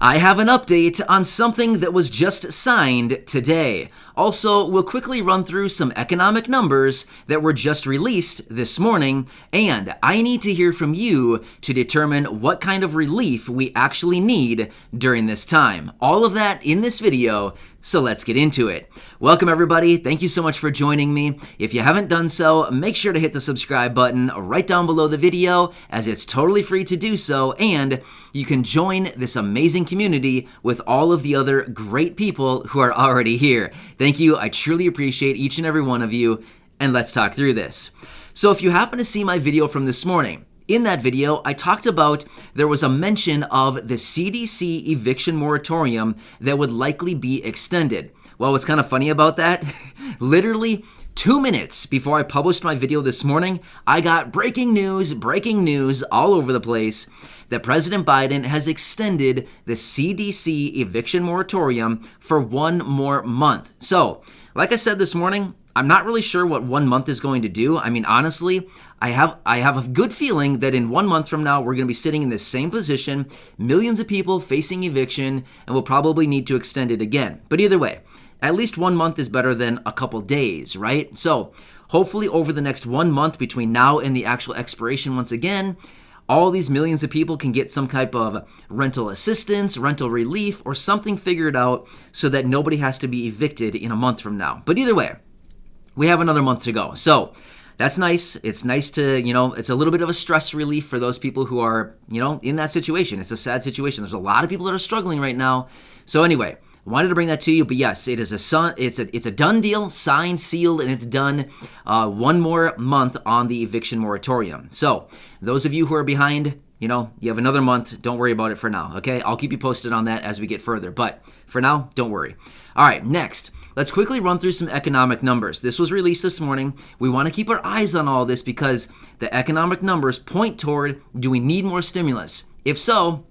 I have an update on something that was just signed today. Also, we'll quickly run through some economic numbers that were just released this morning, and I need to hear from you to determine what kind of relief we actually need during this time. All of that in this video, so let's get into it. Welcome everybody, thank you so much for joining me. If you haven't done so, make sure to hit the subscribe button right down below the video, as it's totally free to do so, and you can join this amazing community with all of the other great people who are already here. Thank you, I truly appreciate each and every one of you, and let's talk through this. So if you happen to see my video from this morning, in that video, I talked about there was a mention of the CDC eviction moratorium that would likely be extended. Well, what's kind of funny about that? Literally 2 minutes before I published my video this morning, I got breaking news all over the place that President Biden has extended the CDC eviction moratorium for 1 more month. So, like I said this morning, I'm not really sure what 1 month is going to do. I mean, honestly, I have a good feeling that in 1 month from now, we're going to be sitting in the same position, millions of people facing eviction, and we'll probably need to extend it again. But either way, at least 1 month is better than a couple days, right? So hopefully over the next 1 month between now and the actual expiration once again, all these millions of people can get some type of rental assistance, rental relief, or something figured out so that nobody has to be evicted in a month from now. But either way, we have another month to go. So that's nice. It's nice to, it's a little bit of a stress relief for those people who are, in that situation. It's a sad situation. There's a lot of people that are struggling right now. So anyway, wanted to bring that to you, but yes, it's a done deal, signed, sealed, and it's done. 1 more month on the eviction moratorium. So those of you who are behind, you have another month. Don't worry about it for now, okay? I'll keep you posted on that as we get further, but for now, don't worry. All right, next, let's quickly run through some economic numbers. This was released this morning. We want to keep our eyes on all this because the economic numbers point toward, do we need more stimulus? If so,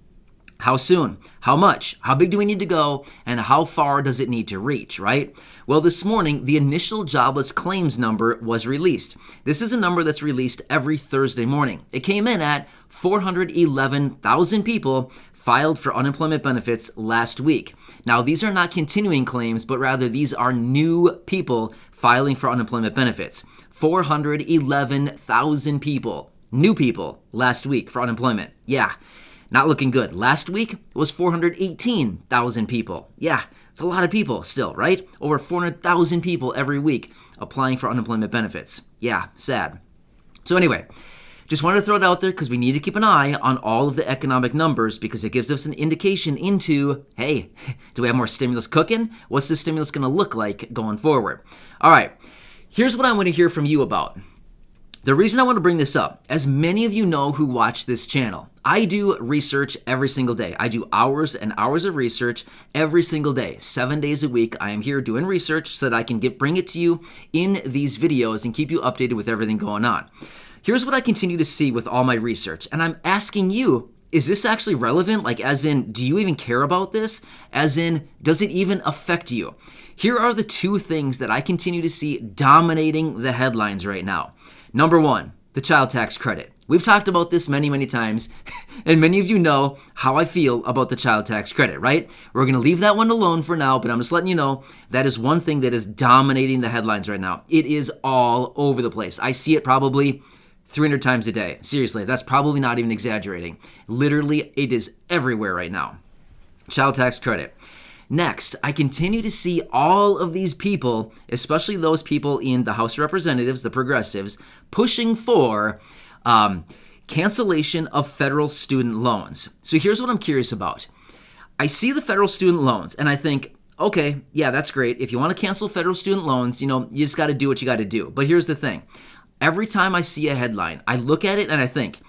how soon? How much? How big do we need to go? And how far does it need to reach, right? Well, this morning, the initial jobless claims number was released. This is a number that's released every Thursday morning. It came in at 411,000 people filed for unemployment benefits last week. Now, these are not continuing claims, but rather these are new people filing for unemployment benefits. 411,000 people, new people last week for unemployment. Yeah. Not looking good. Last week, it was 418,000 people. Yeah, it's a lot of people still, right? Over 400,000 people every week applying for unemployment benefits. Yeah, sad. So anyway, just wanted to throw it out there because we need to keep an eye on all of the economic numbers because it gives us an indication into, hey, do we have more stimulus cooking? What's this stimulus going to look like going forward? All right, here's what I want to hear from you about. The reason I want to bring this up, as many of you know who watch this channel, I do research every single day. I do hours and hours of research every single day, 7 days a week. I am here doing research so that I can bring it to you in these videos and keep you updated with everything going on. Here's what I continue to see with all my research, and I'm asking you, is this actually relevant? Like, as in, do you even care about this? As in, does it even affect you? Here are the 2 things that I continue to see dominating the headlines right now. Number 1, the child tax credit. We've talked about this many, many times, and many of you know how I feel about the child tax credit, right? We're going to leave that one alone for now, but I'm just letting you know that is one thing that is dominating the headlines right now. It is all over the place. I see it probably 300 times a day. Seriously, that's probably not even exaggerating. Literally, it is everywhere right now. Child tax credit. Next, I continue to see all of these people, especially those people in the House of Representatives, the progressives, pushing for cancellation of federal student loans. So here's what I'm curious about. I see the federal student loans and I think, okay, yeah, that's great. If you want to cancel federal student loans, you just got to do what you got to do. But here's the thing. Every time I see a headline, I look at it and I think,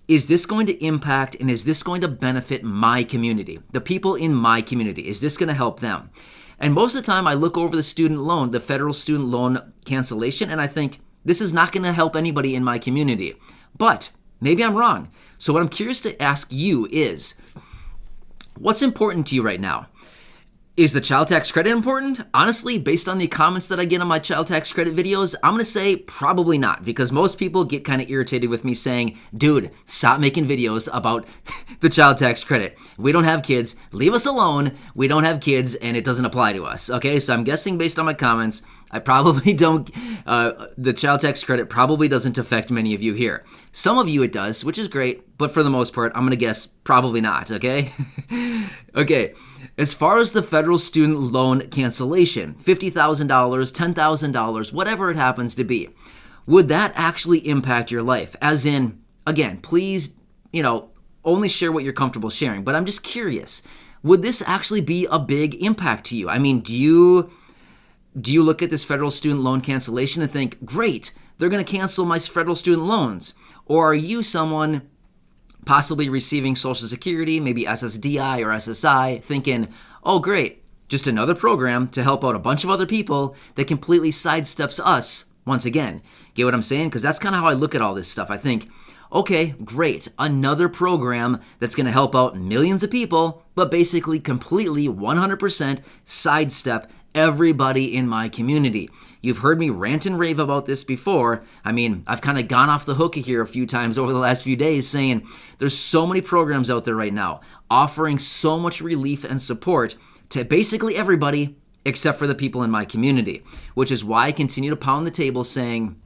is this going to impact and is this going to benefit my community, the people in my community? Is this going to help them? And most of the time I look over the federal student loan cancellation, and I think this is not going to help anybody in my community. But maybe I'm wrong. So what I'm curious to ask you is, what's important to you right now? Is the child tax credit important? Honestly, based on the comments that I get on my child tax credit videos, I'm going to say probably not, because most people get kind of irritated with me saying, dude, stop making videos about the child tax credit. We don't have kids. Leave us alone. We don't have kids, and it doesn't apply to us. Okay, so I'm guessing based on my comments, I probably don't, the child tax credit probably doesn't affect many of you here. Some of you it does, which is great, but for the most part, I'm going to guess probably not, okay? Okay, as far as the federal student loan cancellation, $50,000, $10,000, whatever it happens to be, would that actually impact your life? As in, again, please, only share what you're comfortable sharing, but I'm just curious, would this actually be a big impact to you? I mean, do you look at this federal student loan cancellation and think, great, they're going to cancel my federal student loans? Or are you someone possibly receiving Social Security, maybe SSDI or SSI, thinking, oh, great, just another program to help out a bunch of other people that completely sidesteps us once again? Get what I'm saying? Because that's kind of how I look at all this stuff. I think, okay, great, another program that's going to help out millions of people, but basically completely 100% sidestep everybody in my community. You've heard me rant and rave about this before. I mean, I've kind of gone off the hook here a few times over the last few days saying there's so many programs out there right now offering so much relief and support to basically everybody except for the people in my community, which is why I continue to pound the table saying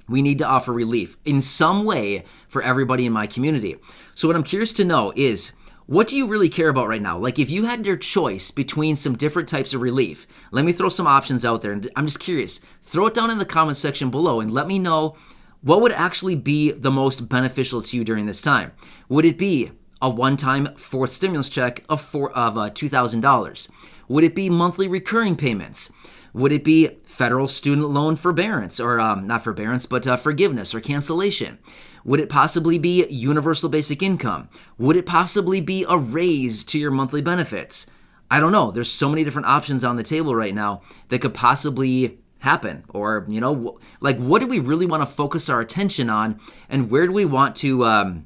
we need to offer relief in some way for everybody in my community. So what I'm curious to know is, what do you really care about right now? Like, if you had your choice between some different types of relief, let me throw some options out there. And I'm just curious. Throw it down in the comment section below and let me know what would actually be the most beneficial to you during this time. Would it be a one-time fourth stimulus check of $2,000? Would it be monthly recurring payments? Would it be federal student loan forbearance, or not forbearance, but forgiveness or cancellation? Would it possibly be universal basic income? Would it possibly be a raise to your monthly benefits? I don't know. There's so many different options on the table right now that could possibly happen. Or, what do we really want to focus our attention on, and where do we want to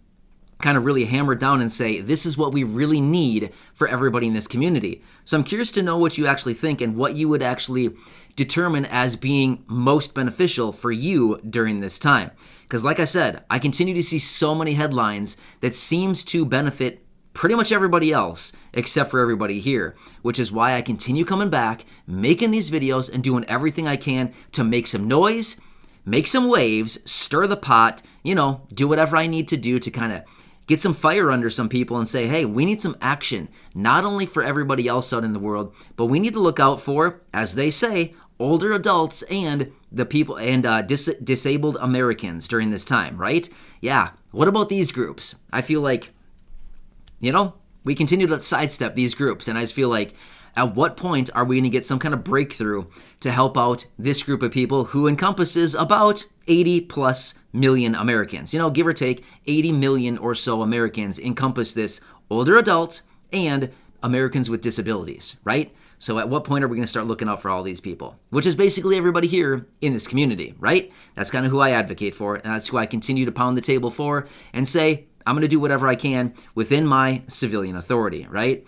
kind of really hammer down and say, this is what we really need for everybody in this community? So I'm curious to know what you actually think and what you would actually determine as being most beneficial for you during this time. Because like I said, I continue to see so many headlines that seems to benefit pretty much everybody else except for everybody here, which is why I continue coming back, making these videos and doing everything I can to make some noise, make some waves, stir the pot, do whatever I need to do to kind of get some fire under some people and say, hey, we need some action, not only for everybody else out in the world, but we need to look out for, as they say, older adults and the people and disabled Americans during this time, right? Yeah. What about these groups? I feel like, we continue to sidestep these groups, and I just feel like, at what point are we going to get some kind of breakthrough to help out this group of people who encompasses about 80 plus million Americans? Give or take 80 million or so Americans encompass this older adults and Americans with disabilities, right? So at what point are we going to start looking out for all these people? Which is basically everybody here in this community, right? That's kind of who I advocate for, and that's who I continue to pound the table for and say, I'm going to do whatever I can within my civilian authority, right?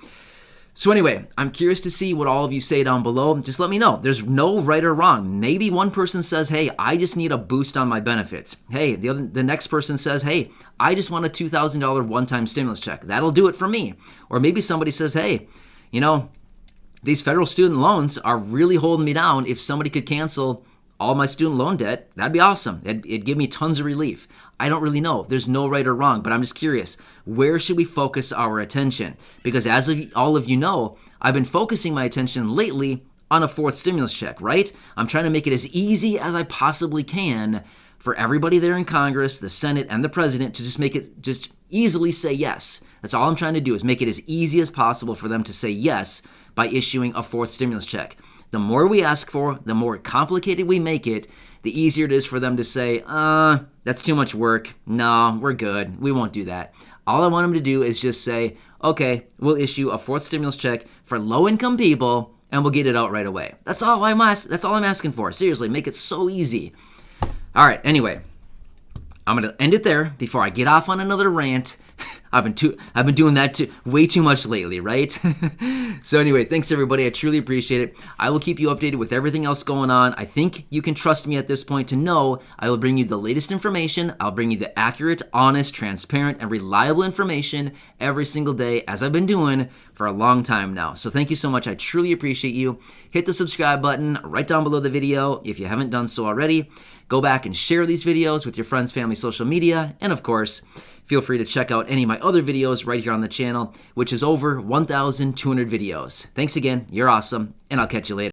So anyway, I'm curious to see what all of you say down below. Just let me know. There's no right or wrong. Maybe one person says, hey, I just need a boost on my benefits. Hey, the next person says, hey, I just want a $2,000 one-time stimulus check. That'll do it for me. Or maybe somebody says, hey, these federal student loans are really holding me down. If somebody could cancel all my student loan debt, that'd be awesome. It'd give me tons of relief. I don't really know. There's no right or wrong, but I'm just curious. Where should we focus our attention? Because as all of you know, I've been focusing my attention lately on a fourth stimulus check, right? I'm trying to make it as easy as I possibly can for everybody there in Congress, the Senate, and the President to just make it just easily say yes. That's all I'm trying to do, is make it as easy as possible for them to say yes by issuing a fourth stimulus check. The more we ask for, the more complicated we make it, the easier it is for them to say, that's too much work. No, we're good. We won't do that. All I want them to do is just say, okay, we'll issue a fourth stimulus check for low-income people, and we'll get it out right away. That's all I'm asking for. Seriously, make it so easy. All right, anyway, I'm going to end it there before I get off on another rant. I've been doing that way too much lately, right? So anyway, thanks everybody. I truly appreciate it. I will keep you updated with everything else going on. I think you can trust me at this point to know I will bring you the latest information. I'll bring you the accurate, honest, transparent, and reliable information every single day, as I've been doing for a long time now. So thank you so much. I truly appreciate you. Hit the subscribe button right down below the video if you haven't done so already. Go back and share these videos with your friends, family, social media, and of course, feel free to check out any of my other videos right here on the channel, which is over 1,200 videos. Thanks again, you're awesome, and I'll catch you later.